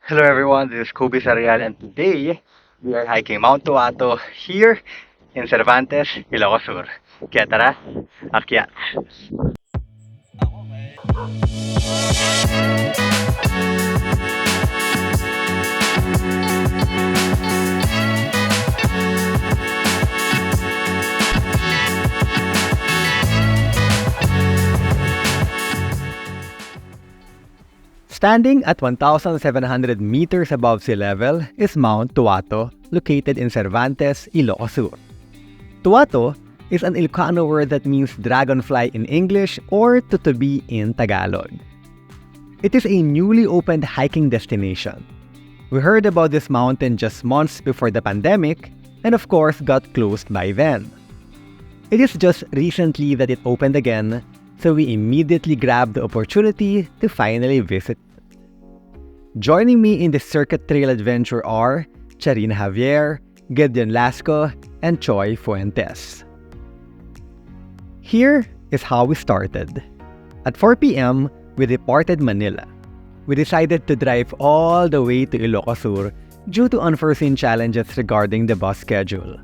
Hello everyone, this is Kobe Sarial and today we are hiking Mount Tuwato here in Cervantes, Ilocos Sur. Kaya tara, akyat! Standing at 1,700 meters above sea level is Mount Tuwato, located in Cervantes, Ilocos Sur. Tuwato is an Ilocano word that means dragonfly in English or tutubi in Tagalog. It is a newly opened hiking destination. We heard about this mountain just months before the pandemic and of course got closed by then. It is just recently that it opened again, so we immediately grabbed the opportunity to finally visit. Joining me in the circuit trail adventure are Charina Javier, Gideon Lasco, and Choi Fuentes. Here is how we started. At 4 p.m., we departed Manila. We decided to drive all the way to Ilocos Sur due to unforeseen challenges regarding the bus schedule.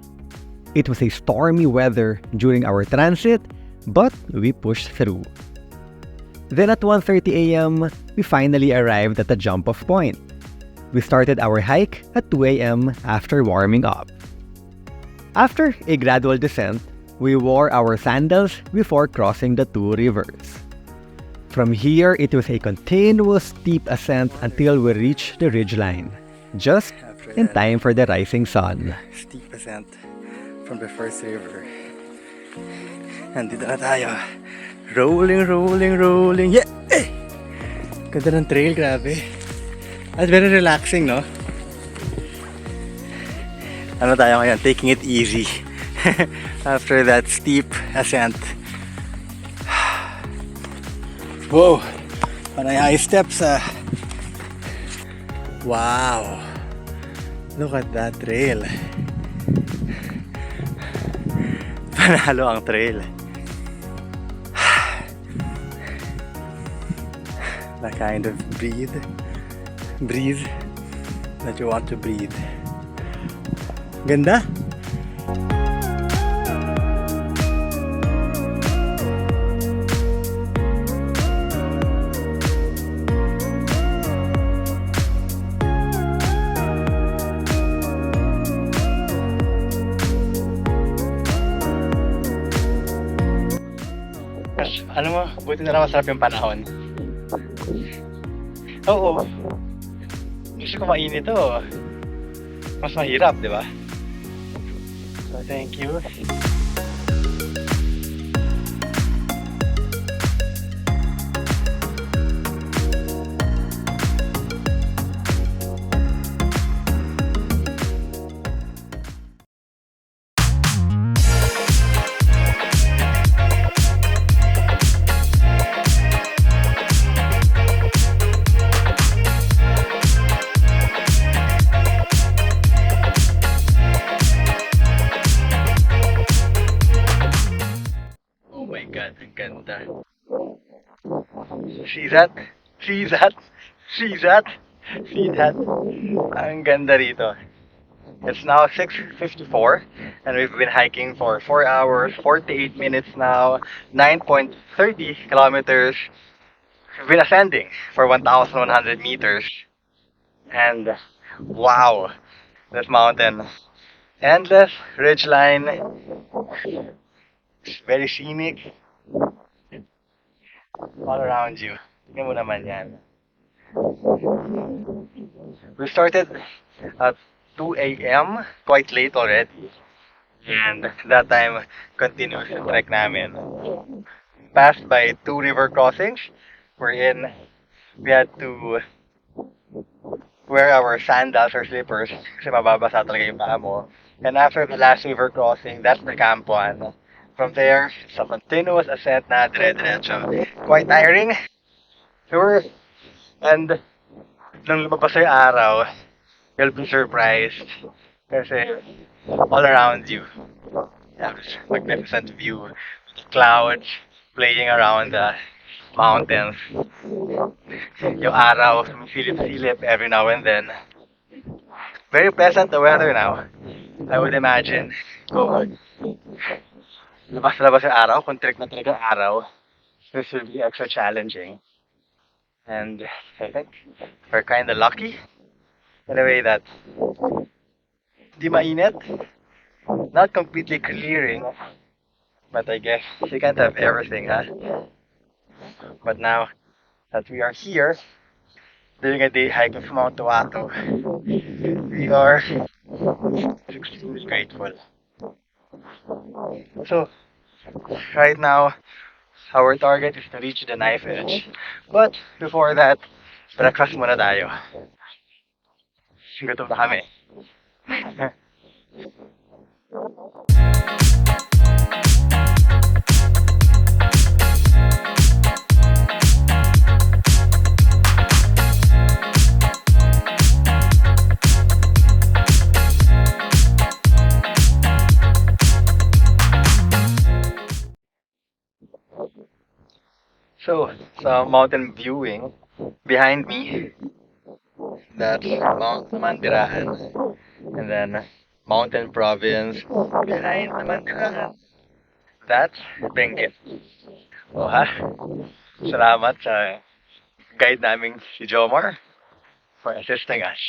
It was a stormy weather during our transit, but we pushed through. Then at 1:30 a.m., we finally arrived at the jump-off point. We started our hike at 2 a.m. after warming up. After a gradual descent, we wore our sandals before crossing the two rivers. From here, it was a continuous steep ascent until we reached the ridgeline, just in time for the rising sun. Steep ascent from the first river. Nandito na tayo. Rolling, rolling, rolling. Yeah! Eh! Ganda ng trail, grabe. At very relaxing, no? Ano tayo ngayon? Taking it easy. After that steep ascent. Whoa! Panay high steps, ah. Wow! Look at that trail. Panalo ang trail. That kind of breathe that you want to breathe. Ganda? Ano mo, buti na lang masarap yung panahon. Oo. Gusto ko mainit to. Mas mahirap, di ba? So, thank you. Ganda. See that? See that? See that? See that? Ang ganda rito. It's now 6:54 and we've been hiking for 4 hours, 48 minutes now, 9.30 kilometers. We've been ascending for 1,100 meters. And wow, this mountain. Endless ridgeline. It's very scenic. All around you. Tingnan mo naman yan. We started at 2 a.m. Quite late already. And that time, continuous yung trek namin. Passed by 2 river crossings. Wherein we had to wear our sandals or slippers kasi mababasa talaga yung paa mo. And after the last river crossing, that's the Camp 1. From there, it's a continuous ascent na dire-diretso. Quite tiring. Sure. And nung lumabas yung araw, you'll be surprised. Kasi all around you, you have this magnificent view. The clouds playing around mountains. Yung araw, sumisilip-silip every now and then. Very pleasant the weather now. I would imagine kung labas-labas yung araw, kung trick na trick ang araw, this will be extra challenging. And I think we're kinda lucky in a way that di mainit, not completely clearing, but I guess you can't have everything, huh? But now that we are here, doing a day hike of Mount Tuwato, we are extremely grateful. So, right now, our target is to reach the knife edge. But before that, breakfast muna tayo. Gutom na kami. So, some mountain viewing behind me. That's Mount Mandirahan. And then Mountain Province behind Mandirahan. That's Benguet. Oh ha? Salamat sa guide naming si Jomar for assisting us.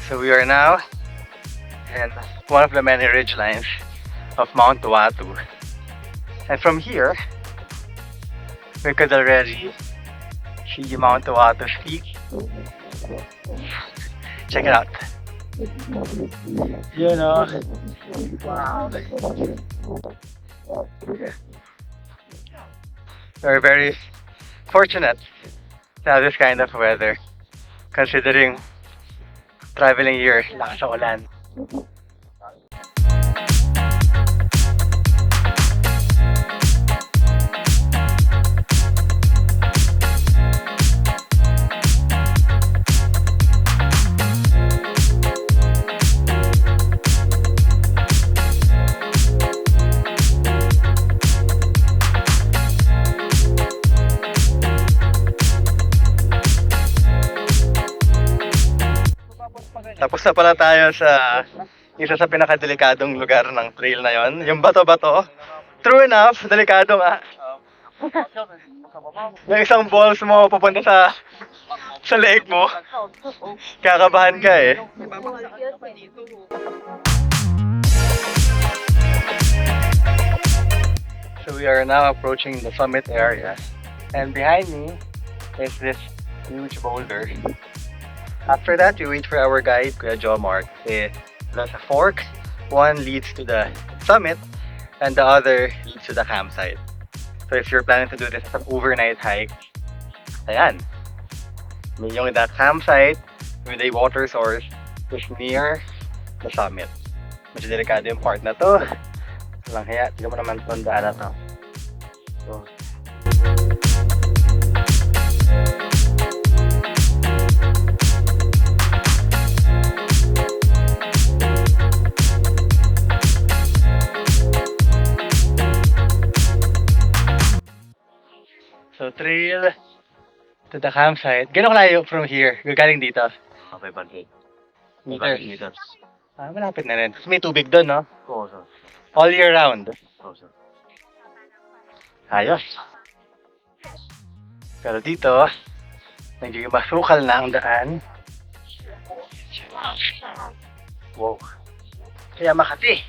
So we are now in one of the many ridgelines of Mount Tuwato. And from here, we could already see Mount Tuwato's peak. Check it out. You know, wow. We're very fortunate to have this kind of weather, considering traveling here, lakas sa ulan. Tapos na pala tayo sa isa sa pinakadelikadong lugar ng trail na yon, yung bato-bato. True enough, delikado nga. Yung isang balls mo pupunta sa leeg mo. Kakabahan ka eh. So we are now approaching the summit area. And behind me is this huge boulder. After that, we wait for our guide, Kuya Jomar. There's a fork. One leads to the summit, and the other leads to the campsite. So if you're planning to do this as an overnight hike, ayan. Yung the campsite with a water source is near the summit. Medyo delikado yung part na to. Lang kaya, tignan mo naman itong daan na to. So, trail to the campsite. Gano'ng layo from here? Galing dito? Okay, 500 Meters. Ah, malapit na rin. May tubig doon, no? Oo, sir. All year round. Oo, sir. Ayos. Pero dito, nagiging masukal na ang daan. Wow. Kaya Makati.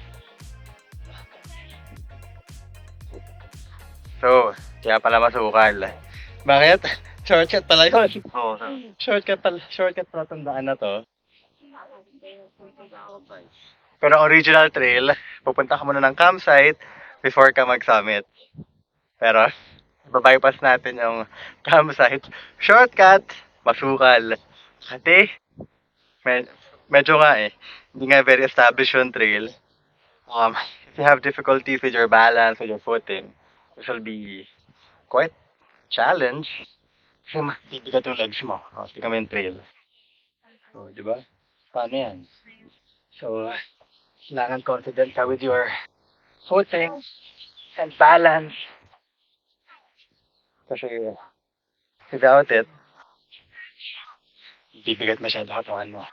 So, kaya pala masukal. Bakit? Shortcut pala yun. Oo, sir. Shortcut pala itong daan na to. Pero original trail, pupunta ka muna ng campsite, before ka mag-summit. Pero, babypass natin yung campsite. Shortcut, masukal. Kasi, med medyo nga eh, hindi nga very established yung trail. If you have difficulties with your balance, with your footing, this will be quite challenge. Kasi mabibigat yung legs mo. Hindi kami yung trail. So, di ba? Paano yan? So, kailangan confident ka with your footing and balance. Kasi without it, bibigat masyado katawan mo.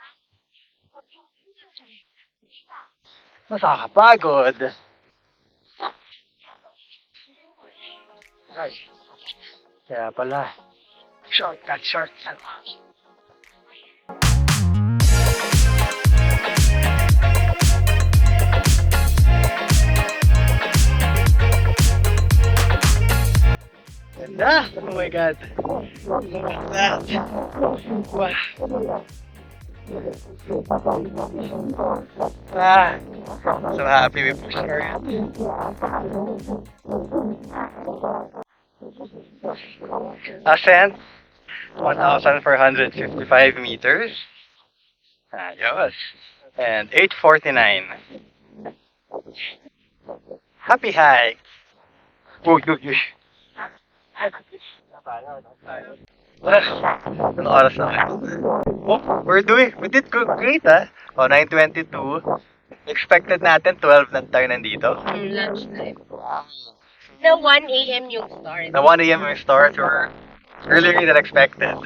Nakakapagod. Ay, kaya pala. Shortcut. Ganda! Oh my God! That! Wow! Ah! So happy we pushed her. Ascent, 1,455 meters. Ayos. And 8:49. Happy hike! Uy. Ano oras na kayo? Oh, we did great Oh, 9:22. Expected natin 12 na tayo nandito. Lunchtime. The 1 a.m. yung start. The 1 a.m. yung start, or earlier than expected.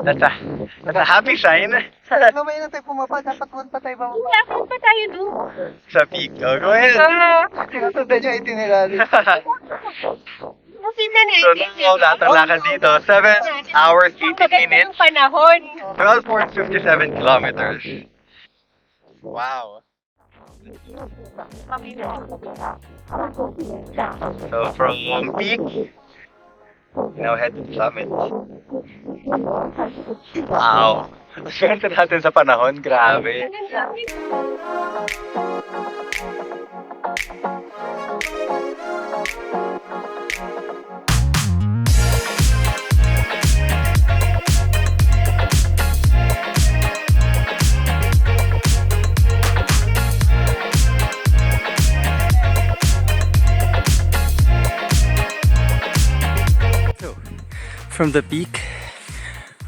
That's a happy sign. Mamaya na tayo pumapa, dapat 1 pa tayo bumaba. Dapat pa tayo doon. Sa peak. Oh, go ahead. Sinusundan yung itinerary. Kasi na So, now, lahat ng lakad dito. 7 hours, 18 minutes. Yung panahon. 12.57 kilometers. Wow. So, from peak, now head to summit. Wow. Swerte natin sa panahon. Grabe. From the peak,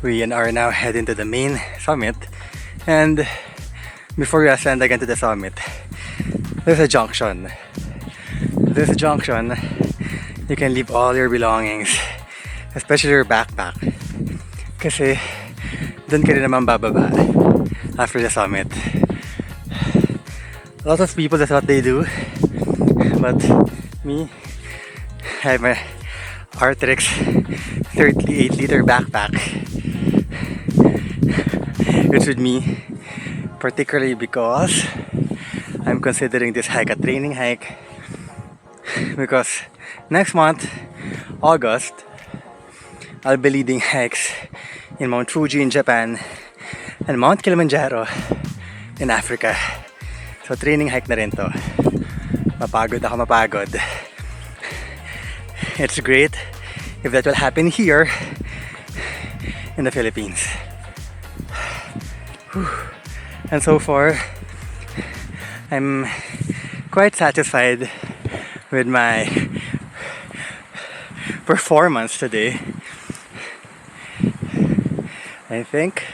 we are now heading to the main summit, and before we ascend again to the summit, there's a junction. You can leave all your belongings, especially your backpack, kasi dun ka rin naman bababa after the summit. A lot of people, that's what they do, but me, I have my Arc'teryx 38-liter backpack. It's with me, particularly because I'm considering this hike a training hike, because next month, August, I'll be leading hikes in Mount Fuji in Japan and Mount Kilimanjaro in Africa. So training hike na rin to. Mapagod. It's great if that will happen here in the Philippines. And so far, I'm quite satisfied with my performance today. I think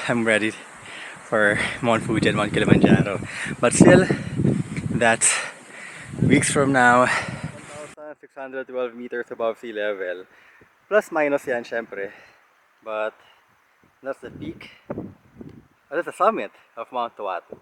I'm ready for Mount Fuji and Mount Kilimanjaro. But still, that's weeks from now. 1,612 meters above sea level. Plus minus yan, syempre. But that's the peak. That's the summit of Mount Tuwato.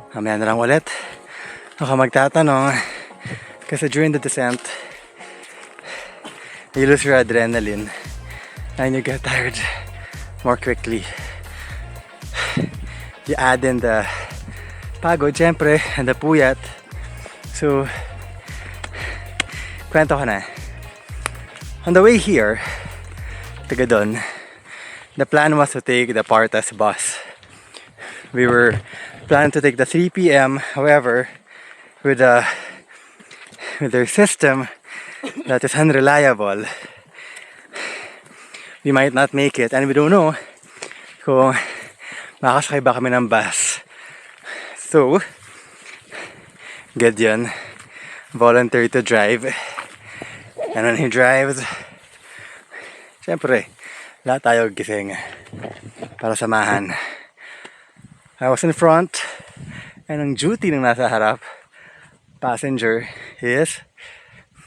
Mamaya na lang ulit. Ako magtatanong. Kasi during the descent, you lose your adrenaline and you get tired more quickly. You add in the pagod, syempre, and the puyat. So, kwento ko na. On the way here, taga doon, the plan was to take the Partas bus. We were planning to take the 3 p.m. However, with their system that is unreliable, we might not make it. And we don't know kung makasakay ba kami ng bus. So, Gideon volunteered to drive. And when he drives, syempre, lahat tayo gising para samahan. I was in front, and ang duty ng nasa harap, passenger, is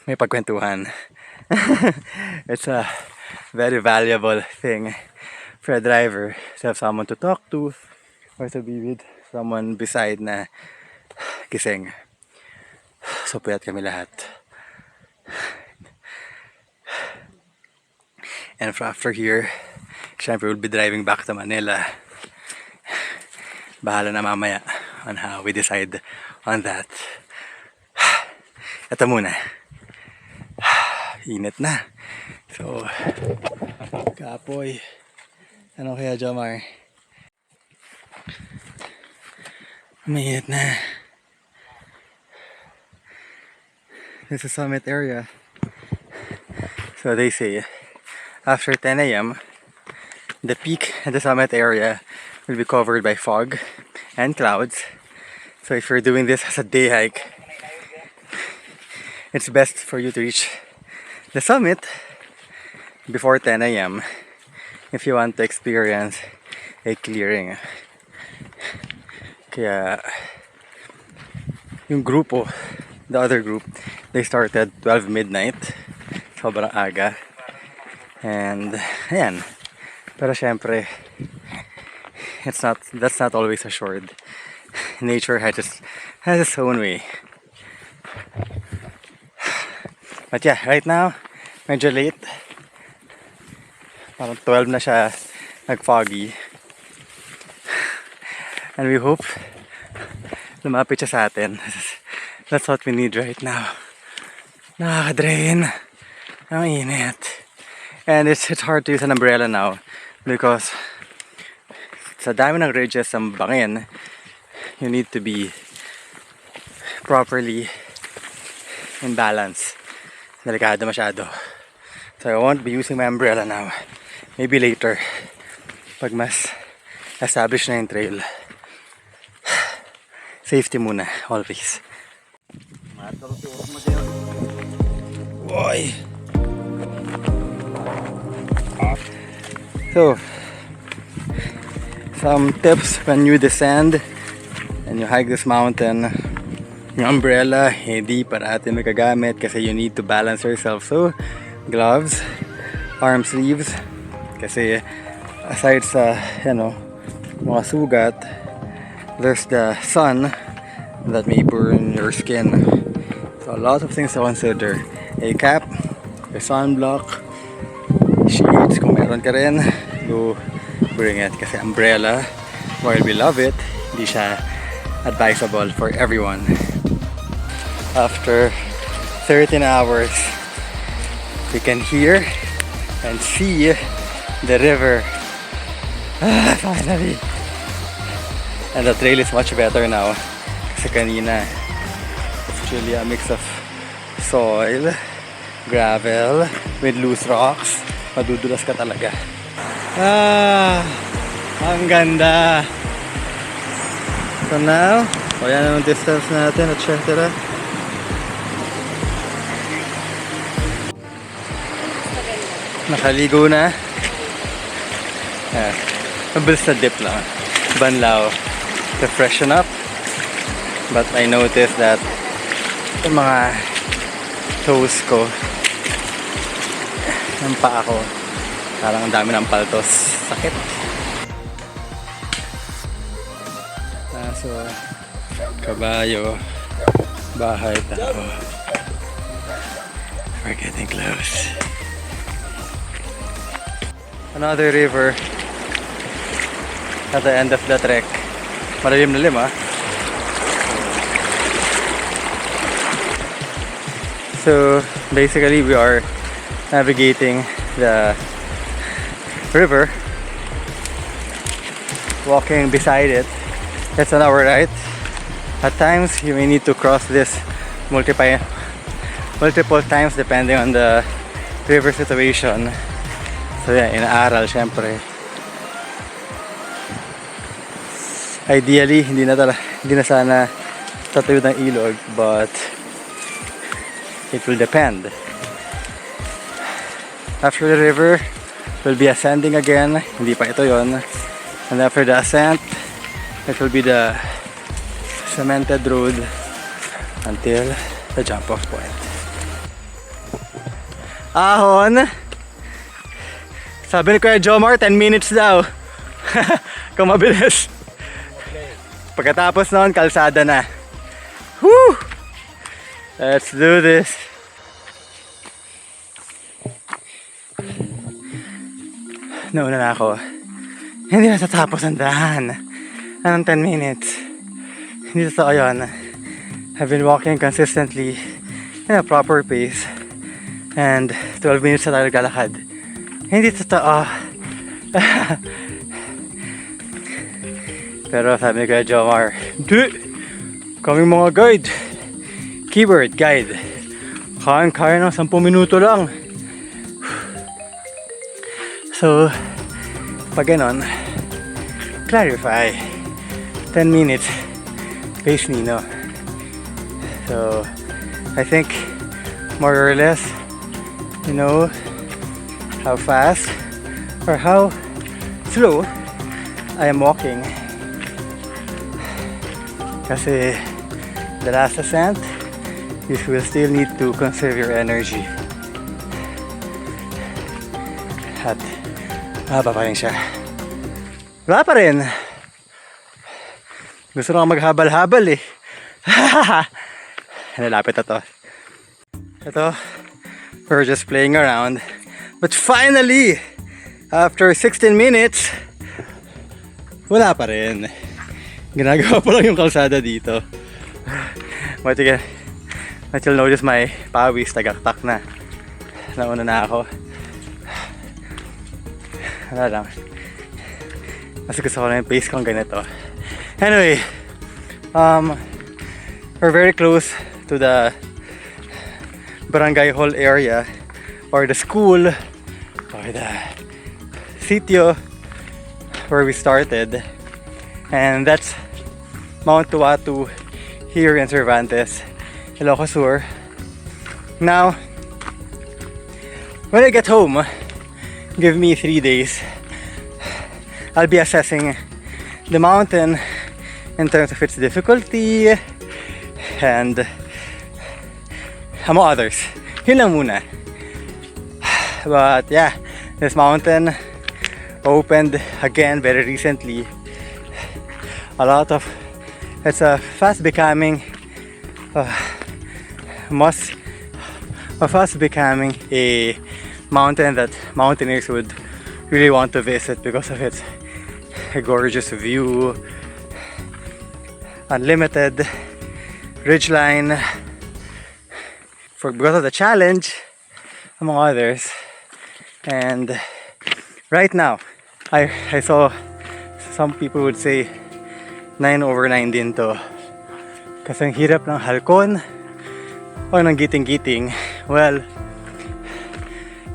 may pagkwentuhan. It's a very valuable thing for a driver to have someone to talk to or to be with someone beside na gising. So puyat kami lahat. And after here, syempre we'll be driving back to Manila. Bahala na mamaya on how we decide on that. Ito muna. Init na. So, kapoy. Ano kaya, Jomar? Mainit na. This is summit area. So they say, after 10 a.m., the peak at the summit area will be covered by fog and clouds. So if you're doing this as a day hike, it's best for you to reach the summit before 10 a.m. if you want to experience a clearing. Kaya yung grupo, the other group, they started 12 midnight. Sobrang aga. And ayan. Pero syempre, that's not always assured. Nature has its own way. But yeah, right now, medyo late. Parang 12 na siya, nag-foggy. And we hope lumapit siya sa atin. That's what we need right now. Nakaka-drain. Ang init. And it's hard to use an umbrella now because sa dami ng ridges sa bangin, you need to be properly in balance. Delikado masyado. So I won't be using my umbrella now. Maybe later, pag mas established na yung trail. Safety muna, always. Boy! So, some tips when you descend and you hike this mountain. Yung umbrella, hindi parati magagamit kasi you need to balance yourself. So, gloves, arm sleeves, kasi aside sa, mga sugat, there's the sun that may burn your skin. So, a lot of things to consider. A cap, a sunblock, shades kung meron ka rin, go bring it. Kasi umbrella, while we love it, hindi siya advisable for everyone. After 13 hours, we can hear and see the river. Finally! And the trail is much better now. Kasi kanina, it's actually a mix of soil, gravel, with loose rocks. Madudulas ka talaga. Ang ganda! So now, yan ang distance natin, etc. Nakaligo na. Mabilis na dip lang. Banlaw to freshen up. But I noticed that yung mga toes ko, ng paa ko, parang ang dami ng paltos. Sakit. So, kabayo, bahay, tao. We're getting close. Another river at the end of the trek. Malalim na lim, ah. So basically we are navigating the river, walking beside it. It's on our right. At times you may need to cross this multiple times depending on the river situation. So yeah, inaaral syempre. Ideally hindi na sana tatawid ng ilog, but it will depend. After the river, we'll be ascending again. Hindi pa ito yon. And after the ascent, it will be the cemented road until the jump off point. Ahon! Sabi ni Kuya Jomar, 10 minutes daw. Kung mabilis. Pagkatapos noon, kalsada na. Woo! Let's do this. Nauna na ako. Hindi na tatapos ang daan. Anong 10 minutes? Hindi totoo yun. I've been walking consistently in a proper pace. And 12 minutes na tayo naglalakad. Hindi totoo. Pero sabi ko kay Jomar, hindi! Kaming mga guide. Keyword, guide. Kaya ng 10 minuto lang. So, pag ganon, clarify. 10 minutes, pace nino. So, I think, more or less, you know, how fast or how slow I am walking. Kasi, the last ascent, you will still need to conserve your energy. At mahaba pa rin siya. Wala pa rin. Gusto nang maghabal-habal eh. Nalapit na to. Ito, we're just playing around. But finally, after 16 minutes, wala pa rin. Ginagawa pa lang yung kalsada dito. But you'll notice my pawis, tagaktak na. Nauna na ako. Wala lang. Kasi gusto ko na yung pace kong ganito. Anyway, we're very close to the barangay hall area, or the school, or the sitio where we started. And that's Mount Tuwato here in Cervantes, Ilocos Sur. Now, when I get home, give me 3 days, I'll be assessing the mountain in terms of its difficulty and among others. Yun lang muna. But yeah, this mountain opened again very recently. It's a fast becoming a mountain that mountaineers would really want to visit because of its gorgeous view, unlimited ridgeline, because of the challenge, among others. And right now, I saw some people would say 9/9 din to. Kasi ang hirap ng halkon o ng giting-giting. Well,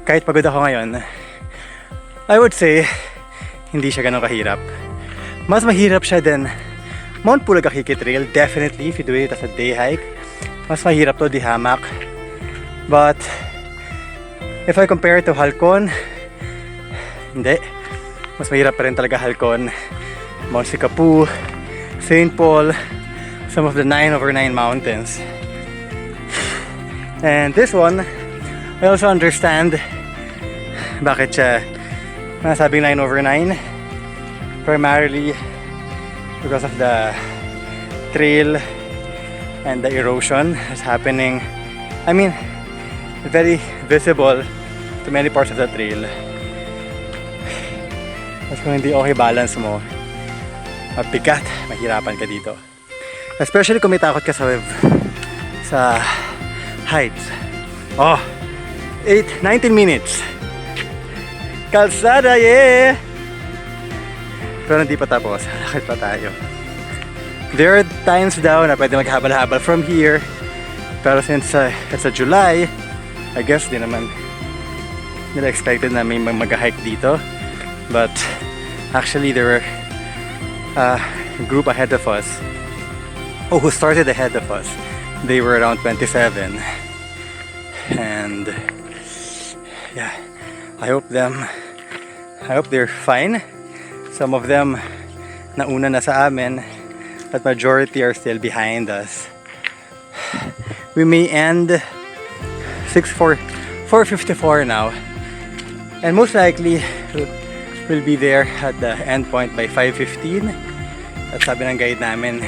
kahit pagod ako ngayon, I would say hindi siya ganun kahirap. Mas mahirap siya din Mount Pulagakiki Trail, definitely if you do it as a day hike. Mas mahirap to di hamak. But if I compare it to Halcon, hindi. Mas mahirap pa rin talaga Halcon, Mount Sikapu, St. Paul, some of the 9/9 mountains. And this one, I also understand bakit siya nasabing 9/9. Primarily because of the trail and the erosion is happening. I mean, very visible to many parts of the trail. Mas kung hindi okay balance mo, mabigat, mahirapan ka dito. Especially kung may takot ka sa heights. Oh, 19 minutes. Kalsada, yeah! Pero hindi pa tapos. Lakad pa tayo. There are times daw na pwede maghabal-habal from here. Pero since it's a July, I guess di naman nila expected na may mag-hike dito. But actually there were a group ahead of us. Oh, who started ahead of us. They were around 27. And yeah, I hope they're fine. Some of them nauna na sa amin, but majority are still behind us. We may end 4:54 now, and most likely we'll be there at the end point by 5:15. At sabi ng guide namin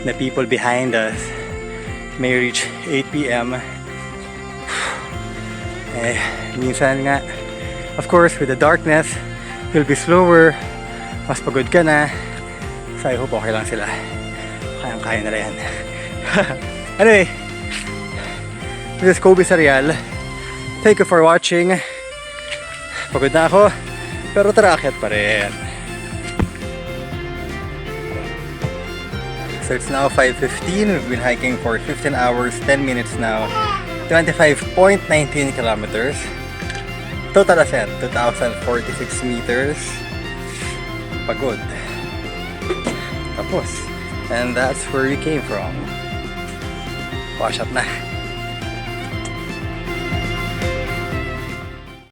na people behind us may reach 8 p.m. Minsan nga, of course, with the darkness, you'll be slower, mas pagod ka na. So I hope okay lang sila. Kayang-kaya nila yan. Anyway, this is Kobe Sarial. Thank you for watching. Pagod na ako, pero tara, akyat pa rin. So it's now 5:15. We've been hiking for 15 hours, 10 minutes now. 25.19 kilometers. Total ascent, 2,046 meters. Pagod. Tapos. And that's where we came from. Wash up na.